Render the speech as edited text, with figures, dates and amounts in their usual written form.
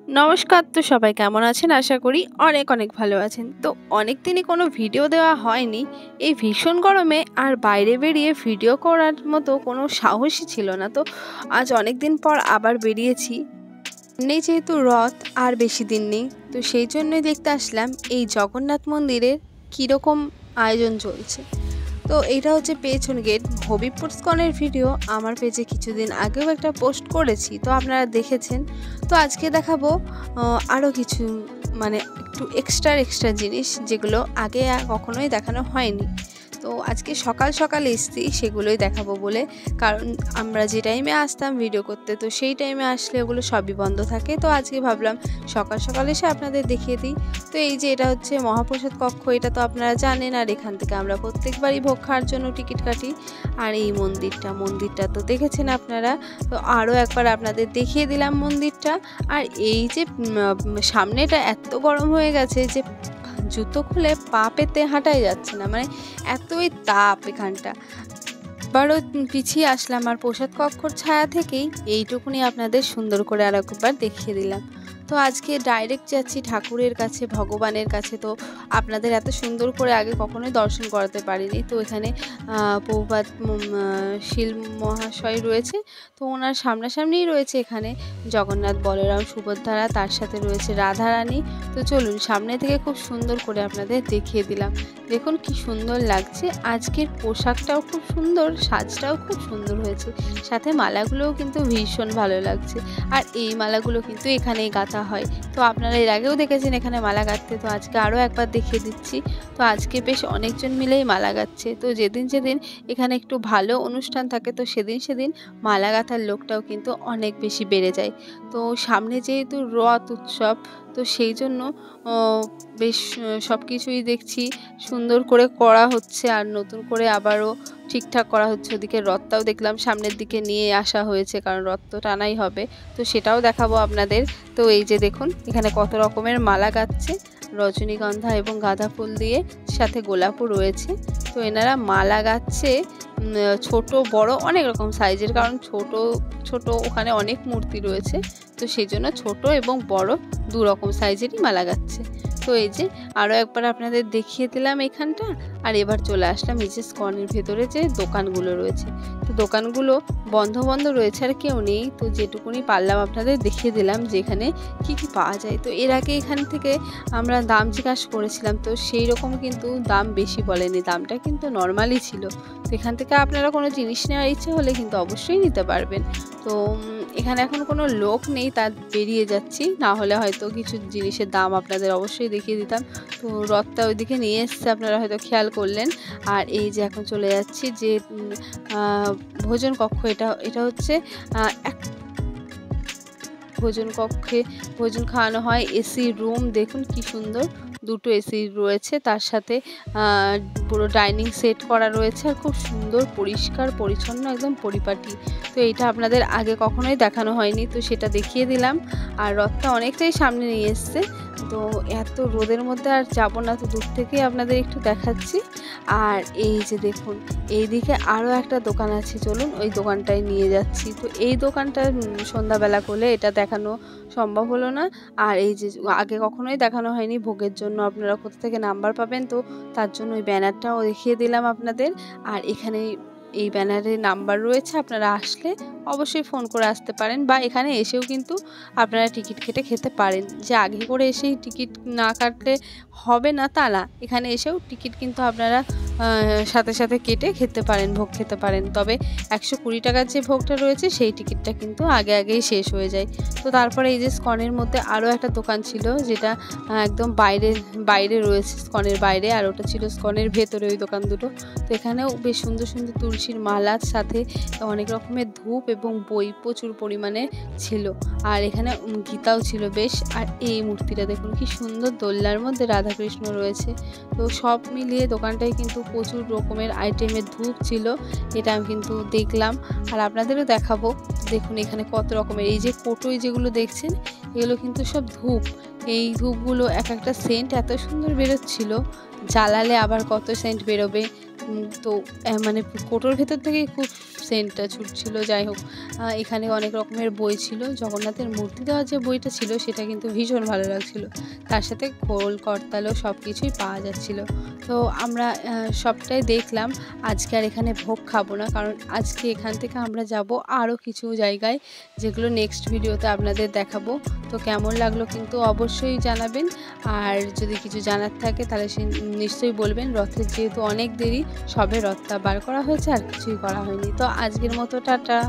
নমস্কার। তো সবাই কেমন আছেন? আশা করি অনেক অনেক ভালো আছেন। তো অনেক দিনই কোনো ভিডিও দেওয়া হয়নি। এই ভীষণ গরমে আর বাইরে বেরিয়ে ভিডিও করার মতো কোনো সাহসই ছিল না। তো আজ অনেক দিন পর আবার বেরিয়েছি। সামনেই যেহেতু রথ আর বেশি দিন নেই, তো সেই জন্যই দেখতে আসলাম এই জগন্নাথ মন্দিরের কীরকম আয়োজন চলছে। তো এইটা হচ্ছে পেছন গেট। হবিবপুর স্কনের ভিডিও আমার পেজে কিছুদিন আগেও একটা পোস্ট করেছি, তো আপনারা দেখেছেন। তো আজকে দেখাবো আরও কিছু, মানে একটু এক্সট্রা জিনিস যেগুলো আগে কখনোই দেখানো হয়নি। তো আজকে সকাল সকাল এসছি সেগুলোই দেখাবো বলে, কারণ আমরা যে টাইমে আসতাম ভিডিও করতে, তো সেই টাইমে আসলে ওগুলো সবই বন্ধ থাকে। তো আজকে ভাবলাম সকাল সকাল এসে আপনাদের দেখিয়ে দিই। তো এই যে এটা হচ্ছে মহাপ্রসাদ কক্ষ, এটা তো আপনারা জানেন। আর এখান থেকে আমরা প্রত্যেকবারই ভোগ খাওয়ার জন্য টিকিট কাটি। আর এই মন্দিরটা তো দেখেছেন আপনারা। তো আরও একবার আপনাদের দেখিয়ে দিলাম মন্দিরটা। আর এই যে সামনেটা এত গরম হয়ে গেছে যে জুতো খুলে পা পেতে হাঁটাই যাচ্ছে না, মানে এতই তাপ এখানটা। আবারও পিছিয়ে আসলাম আর প্রসাদ কক্ষর ছায়া থেকেই এইটুকুনি আপনাদের সুন্দর করে আর একবার দেখিয়ে দিলাম। তো আজকে ডাইরেক্ট যাচ্ছি ঠাকুরের কাছে, ভগবানের কাছে। তো আপনাদের এত সুন্দর করে আগে কখনোই দর্শন করাতে পারিনি। তো এখানে প্রভুপাদ শীল মহাশয় রয়েছে, তো ওনার সামনাসামনিই রয়েছে এখানে জগন্নাথ, বলরাম, সুভদ্রা, তার সাথে রয়েছে রাধারানী। তো চলুন সামনে থেকে খুব সুন্দর করে আপনাদের দেখিয়ে দিলাম। দেখুন কি সুন্দর লাগছে। আজকের পোশাকটাও খুব সুন্দর, সাজটাও খুব সুন্দর হয়েছে, সাথে মালাগুলোও কিন্তু ভীষণ ভালো লাগছে। আর এই মালাগুলো কিন্তু এখানেই গাঁথা হয়। তো আপনারা এর আগেও দেখেছেন এখানে মালা গাঁথতে, তো আজকে আরও একবার দেখিয়ে দিচ্ছি। তো আজকে বেশ অনেকজন মিলেই মালা গাঁথছে। তো যেদিন এখানে একটু ভালো অনুষ্ঠান থাকে, তো সেদিন মালা গাঁথার লোকটাও কিন্তু অনেক বেশি বেড়ে যায়। তো সামনে যেহেতু রথ উৎসব, তো সেই জন্য বেশ সব কিছুই দেখছি সুন্দর করে করা হচ্ছে, আর নতুন করে আবারও ঠিকঠাক করা হচ্ছে। ওদিকে রথটাও দেখলাম সামনের দিকে নিয়ে আসা হয়েছে, কারণ রথ তো টানাই হবে। তো সেটাও দেখাবো আপনাদের। তো এই যে দেখুন এখানে কত রকমের মালা গাঁথছে, রজনীগন্ধা এবং গাঁদা ফুল দিয়ে, সাথে গোলাপও রয়েছে। তো এনারা মালা গাঁথছে ছোট বড় অনেক রকম সাইজের, কারণ ছোট ওখানে অনেক মূর্তি রয়েছে, তো সেই জন্য ছোট এবং বড় দু রকম সাইজেরই মালা গাঁথছে। তো এই যে আরও একবার আপনাদের দেখিয়ে দিলাম এখানটা। আর এবার চলে আসলাম এই যে স্কনের ভেতরে যে দোকানগুলো রয়েছে। তো দোকানগুলো বন্ধ রয়েছে, আর কেউ নেই। তো যেটুকুনি পারলাম আপনাদের দেখিয়ে দিলাম যে এখানে কী পাওয়া যায়। তো এর আগে এখান থেকে আমরা দাম জিজ্ঞাসা করেছিলাম, তো সেই রকম কিন্তু দাম বেশি বলেনি, দামটা কিন্তু নর্মালই ছিল। তো এখান থেকে আপনারা কোনো জিনিস নেওয়ার ইচ্ছে হলে কিন্তু অবশ্যই নিতে পারবেন। তো এখানে এখন কোনো লোক নেই, তা বেরিয়ে যাচ্ছি, না হলে হয়তো কিছু জিনিসের দাম আপনাদের অবশ্যই দেখিয়ে দিতাম। তো রথটা ওইদিকে নিয়ে এসছে, আপনারা হয়তো খেয়াল করলেন। আর এই যে এখন চলে যাচ্ছি যে ভোজন কক্ষ, এটা হচ্ছে এক ভোজন কক্ষে ভোজন খাওয়ানো হয়। এসি রুম দেখুন কি সুন্দর, দুটো এসি রয়েছে, তার সাথে পুরো ডাইনিং সেট করা রয়েছে, আর খুব সুন্দর পরিষ্কার পরিচ্ছন্ন একদম পরিপাটি। তো এইটা আপনাদের আগে কখনোই দেখানো হয়নি, তো সেটা দেখিয়ে দিলাম। আর রথটা অনেকটাই সামনে নিয়ে এসছে। তো এত রোদের মধ্যে আর যাবো না, তো দূর থেকেই আপনাদের একটু দেখাচ্ছি। আর এই যে দেখুন এইদিকে আরও একটা দোকান আছে, চলুন ওই দোকানটায় নিয়ে যাচ্ছি। তো এই দোকানটা সন্ধ্যাবেলা করলে এটা দেখানো সম্ভব হলো না। আর এই যে আগে কখনোই দেখানো হয়নি, ভোগের জন্য আপনারা কোথা থেকে নাম্বার পাবেন, তো তার জন্য ওই ব্যানারটাও দেখিয়ে দিলাম আপনাদের। আর এখানে এই ব্যানারে নাম্বার রয়েছে, আপনারা আসলে অবশ্যই ফোন করে আসতে পারেন, বা এখানে এসেও কিন্তু আপনারা টিকিট কেটে খেতে পারেন। যে আগে করে এসেই টিকিট না কাটলে হবে না তা না, এখানে এসেও টিকিট কিন্তু আপনারা সাথে কেটে খেতে পারেন, ভোগ খেতে পারেন। তবে 120 টাকার যে ভোগটা রয়েছে সেই টিকিটটা কিন্তু আগেই শেষ হয়ে যায়। তো তারপরে এই যে স্কনের মধ্যে আরও একটা দোকান ছিল, যেটা একদম বাইরে রয়েছে, স্কনের বাইরে, আর ওটা ছিল স্কনের ভেতরে ওই দোকান দুটো। তো এখানেও বেশ সুন্দর তুলসীর মালার সাথে অনেক রকমের ধূপ এবং বই প্রচুর পরিমাণে ছিল। আর এখানে গীতাও ছিল বেশ। আর এই মূর্তিটা দেখুন কি সুন্দর, দোলনার মধ্যে রাধাকৃষ্ণ রয়েছে। তো সব মিলিয়ে দোকানটায় কিন্তু প্রচুর রকমের আইটেমের ধূপ ছিল, এটা আমি কিন্তু দেখলাম আর আপনাদেরও দেখাবো। দেখুন এখানে কত রকমের, এই যে কোটোই যেগুলো দেখছেন এগুলো কিন্তু সব ধূপ। এই ধূপগুলো এক একটা সেন্ট এত সুন্দর বেরোচ্ছিল, জ্বালালে আবার কত সেন্ট বেরোবে। তো মানে কোটোর ভেতর থেকে খুব সেন্টটা ছুটছিল। যাই হোক, এখানে অনেক রকমের বই ছিল। জগন্নাথের মূর্তি দেওয়ার যে বইটা ছিল সেটা কিন্তু ভীষণ ভালো লাগছিল। তার সাথে খোল করতালও সব কিছুই পাওয়া যাচ্ছিল। তো আমরা সবটাই দেখলাম। আজকে আর এখানে ভোগ খাবো না, কারণ আজকে এখান থেকে আমরা যাব আরও কিছু জায়গায়, যেগুলো নেক্সট ভিডিওতে আপনাদের দেখাবো। তো কেমন লাগলো কিন্তু অবশ্যই জানাবেন। আর যদি কিছু জানার থাকে তাহলে সে নিশ্চয়ই বলবেন। রথের যেহেতু অনেক দেরি, সবে রথটা বার করা হয়েছে, আর কিছুই করা হয়নি। তো আজকের মতো টাটা।